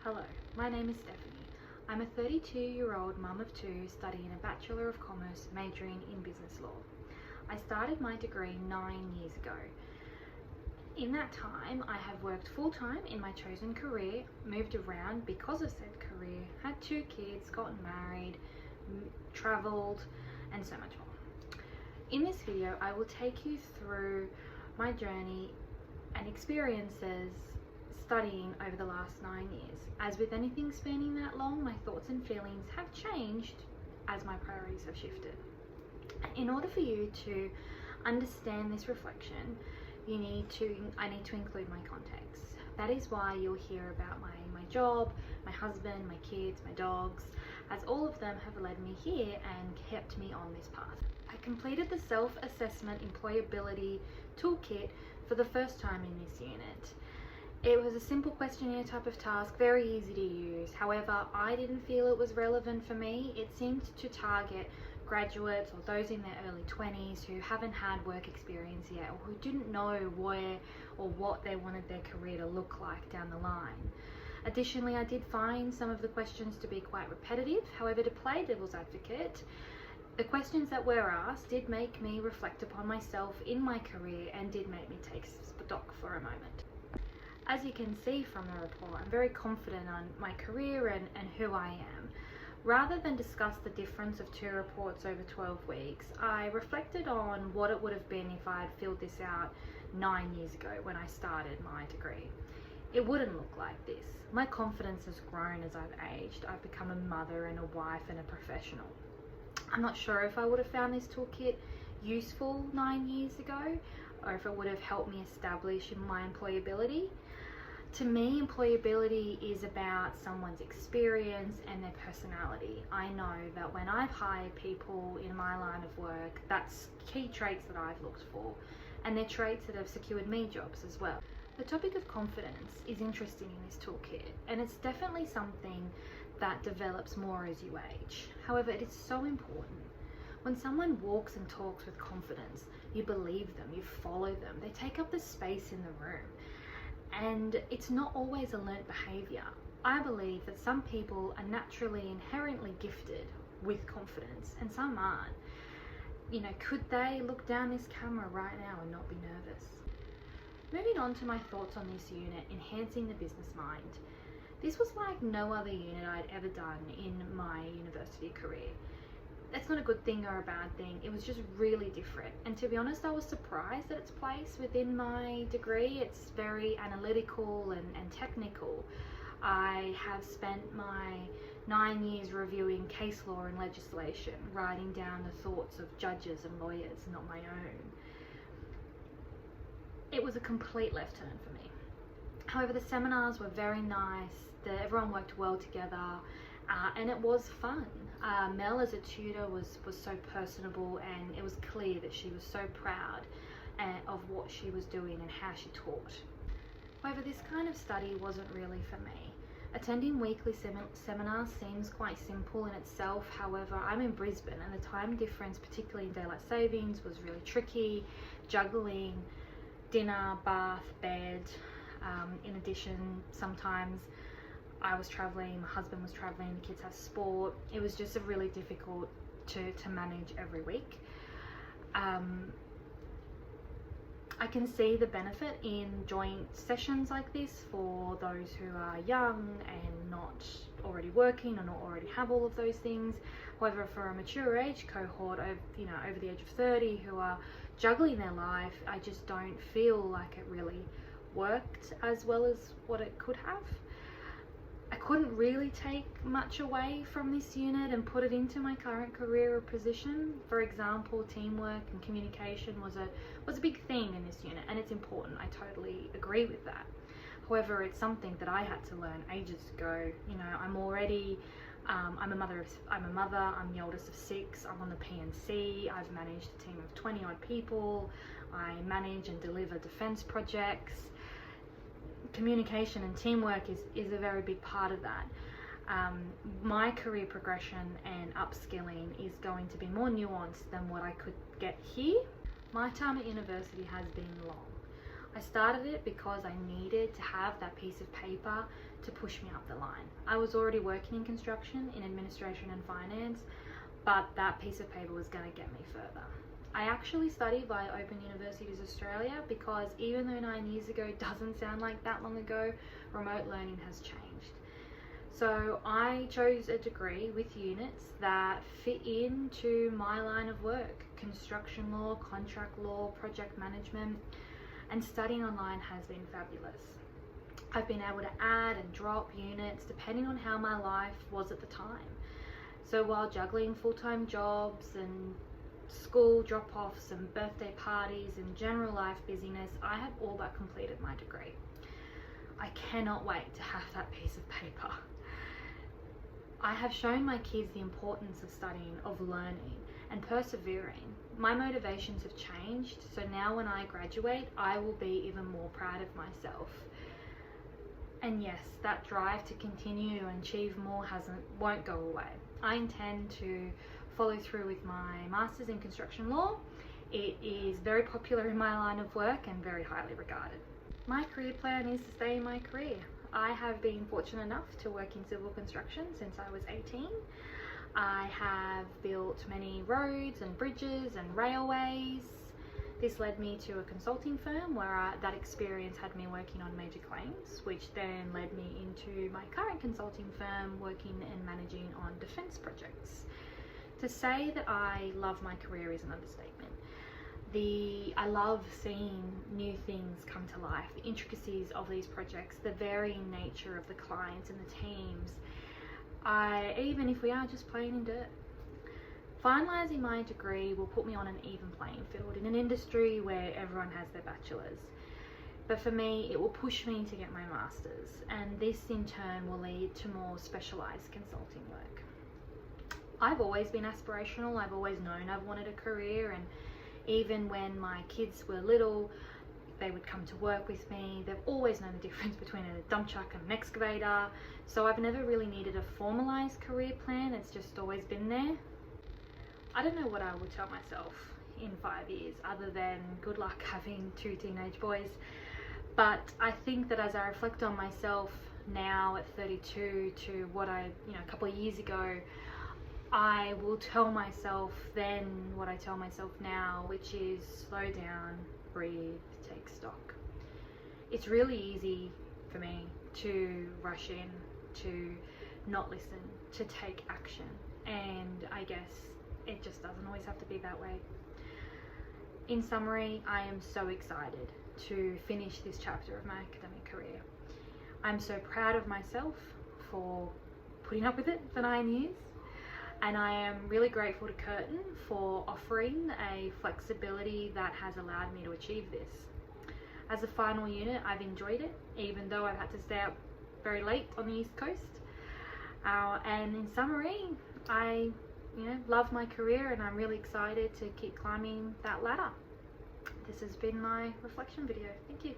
Hello, my name is Stephanie. I'm a 32-year-old mum of two studying a Bachelor of Commerce majoring in business law. I started my degree 9 years ago. In that time, I have worked full-time in my chosen career, moved around because of said career, had 2 kids, gotten married, travelled, and so much more. In this video, I will take you through my journey and experiences studying over the last 9 years. As with anything spanning that long, my thoughts and feelings have changed as my priorities have shifted. In order for you to understand this reflection, I need to include my context. That is why you'll hear about my job, my husband, my kids, my dogs, as all of them have led me here and kept me on this path. I completed the self-assessment employability toolkit for the first time in this unit. It was a simple questionnaire type of task, very easy to use. However, I didn't feel it was relevant for me. It seemed to target graduates or those in their early 20s who haven't had work experience yet, or who didn't know where or what they wanted their career to look like down the line. Additionally, I did find some of the questions to be quite repetitive. However, to play devil's advocate, the questions that were asked did make me reflect upon myself in my career and did make me take stock for a moment. As you can see from the report, I'm very confident on my career and who I am. Rather than discuss the difference of 2 reports over 12 weeks, I reflected on what it would have been if I had filled this out 9 years ago when I started my degree. It wouldn't look like this. My confidence has grown as I've aged. I've become a mother and a wife and a professional. I'm not sure if I would have found this toolkit useful 9 years ago, or if it would have helped me establish my employability. To me, employability is about someone's experience and their personality. I know that when I've hired people in my line of work, that's key traits that I've looked for, and they're traits that have secured me jobs as well. The topic of confidence is interesting in this toolkit, and it's definitely something that develops more as you age. However, it is so important. When someone walks and talks with confidence, you believe them, you follow them, they take up the space in the room. And it's not always a learnt behaviour. I believe that some people are naturally inherently gifted with confidence and some aren't. You know, could they look down this camera right now and not be nervous? Moving on to my thoughts on this unit, enhancing the business mind. This was like no other unit I'd ever done in my university career. That's not a good thing or a bad thing. It was just really different. And to be honest, I was surprised at its place within my degree. It's very analytical and technical. I have spent my 9 years reviewing case law and legislation, writing down the thoughts of judges and lawyers, not my own. It was a complete left turn for me. However, the seminars were very nice. Everyone worked well together. And it was fun. Mel as a tutor was so personable, and it was clear that she was so proud of what she was doing and how she taught. However, this kind of study wasn't really for me. Attending weekly seminars seems quite simple in itself. However, I'm in Brisbane and the time difference, particularly in daylight savings, was really tricky. Juggling dinner, bath, bed. In addition, sometimes I was travelling, my husband was travelling, the kids have sport. It was just really difficult to manage every week. I can see the benefit in joint sessions like this for those who are young and not already working or not already have all of those things. However, for a mature age cohort of, over the age of 30 who are juggling their life, I just don't feel like it really worked as well as what it could have. I couldn't really take much away from this unit and put it into my current career or position. For example, teamwork and communication was a big theme in this unit, and it's important. I totally agree with that. However, it's something that I had to learn ages ago. I'm already I'm a mother. I'm the oldest of 6. I'm on the PNC. I've managed a team of 20 odd people. I manage and deliver defence projects. Communication and teamwork is a very big part of that. My career progression and upskilling is going to be more nuanced than what I could get here. My time at university has been long. I started it because I needed to have that piece of paper to push me up the line. I was already working in construction, in administration and finance, but that piece of paper was going to get me further. I actually studied via Open Universities Australia because even though 9 years ago doesn't sound like that long ago, remote learning has changed. So I chose a degree with units that fit into my line of work: construction law, contract law, project management, and studying online has been fabulous. I've been able to add and drop units depending on how my life was at the time. So while juggling full-time jobs and school drop-offs and birthday parties and general life busyness, I have all but completed my degree. I cannot wait to have that piece of paper. I have shown my kids the importance of studying, of learning and persevering. My motivations have changed, so now when I graduate, I will be even more proud of myself. And yes, that drive to continue and achieve more won't go away. I intend to follow through with my Masters in Construction Law. It is very popular in my line of work and very highly regarded. My career plan is to stay in my career. I have been fortunate enough to work in civil construction since I was 18. I have built many roads and bridges and railways. This led me to a consulting firm where that experience had me working on major claims, which then led me into my current consulting firm working and managing on defence projects. To say that I love my career is an understatement. I love seeing new things come to life, the intricacies of these projects, the varying nature of the clients and the teams. Even if we are just playing in dirt. Finalising my degree will put me on an even playing field in an industry where everyone has their bachelors. But for me, it will push me to get my master's, and this in turn will lead to more specialised consulting work. I've always been aspirational. I've always known I've wanted a career, and even when my kids were little, they would come to work with me. They've always known the difference between a dump truck and an excavator. So I've never really needed a formalised career plan. It's just always been there. I don't know what I would tell myself in 5 years other than good luck having 2 teenage boys. But I think that as I reflect on myself now at 32 to what a couple of years ago, I will tell myself then what I tell myself now, which is slow down, breathe, take stock. It's really easy for me to rush in, to not listen, to take action, and I guess it just doesn't always have to be that way. In summary, I am so excited to finish this chapter of my academic career. I'm so proud of myself for putting up with it for 9 years. And I am really grateful to Curtin for offering a flexibility that has allowed me to achieve this. As a final unit, I've enjoyed it, even though I've had to stay up very late on the East Coast. And in summary, I love my career and I'm really excited to keep climbing that ladder. This has been my reflection video. Thank you.